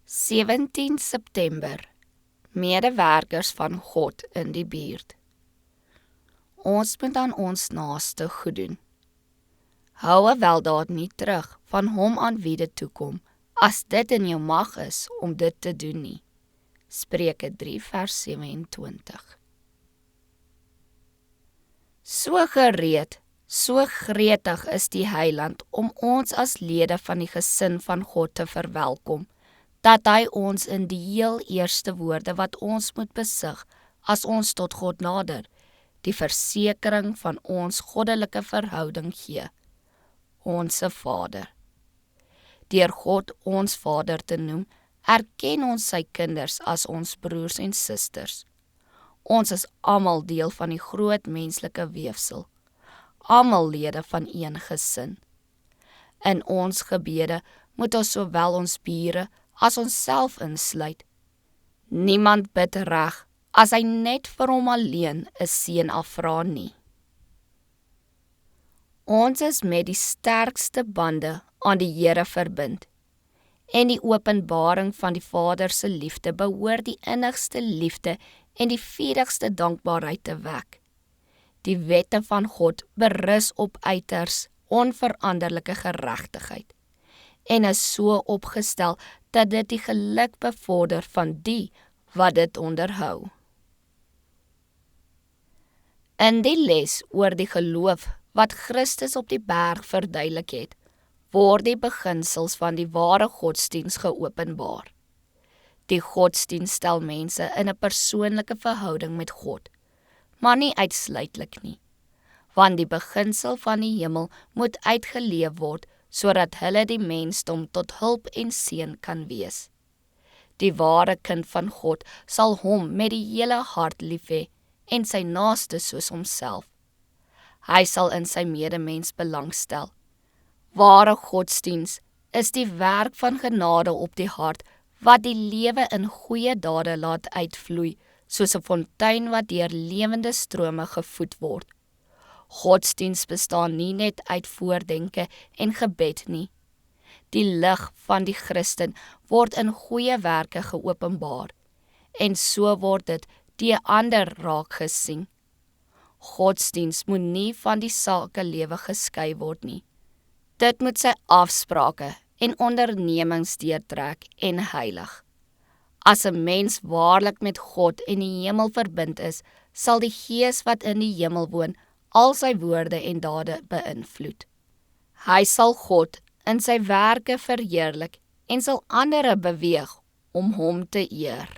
17 September, medewerkers van God in die buurt. Ons moet aan ons naaste goed doen. Hou 'n weldaad nie terug van hom aan wie dit toekom, as dit in jou mag is om dit te doen nie. Spreuke 3 vers 27. So gereed, so gretig is die Heiland om ons as lede van die gesin van God te verwelkom, dat hy ons in die heel eerste woorde wat ons moet besig as ons tot God nader, die versekering van ons goddelike verhouding gee. Onse Vader. Deur God ons Vader te noem, erken ons sy kinders as ons broers en susters. Ons is almal deel van die groot menslike weefsel, almal lede van een gesin. In ons gebede moet ons sowel ons bure as ons self insluit. Niemand bid reg as hy net vir hom alleen 'n seën afvra nie. Ons is met die sterkste bande aan die Here verbind, en die openbaring van die Vader se liefde behoort die innigste liefde en die vurigste dankbaarheid te wek. Die wette van God berus op uiters onveranderlike geregtigheid, en is so opgestel dat dit die geluk bevorder van die wat dit onderhou. In die les oor die geloof wat Christus op die berg verduidelik het, word die beginsels van die ware godsdiens geopenbaar. Die godsdiens stel mense in 'n persoonlike verhouding met God, maar nie uitsluitlik nie, want die beginsel van die hemel moet uitgeleef word, sodat hulle die mensdom tot hulp en seën kan wees. Die ware kind van God sal hom met die hele hart lief hê en sy naaste soos homself. Hy sal in sy medemens belangstel. Ware godsdiens is die werk van genade op die hart wat die lewe in goeie dade laat uitvloei, soos 'n fontein wat deur lewende strome gevoed word. Godsdiens bestaan nie net uit voordenke en gebed nie. Die lig van die Christen word in goeie werke geopenbaar, en so word dit deur ander raak gesien. Godsdiens moet nie van die sakelewe geskei word nie. Dit moet sy afsprake en ondernemings deurtrek en heilig. As 'n mens waarlik met God en die hemel verbind is, sal die Gees wat in die hemel woon al sy woorde en dade beïnvloed. Hy sal God in sy werke verheerlik en sal ander beweeg om hom te eer.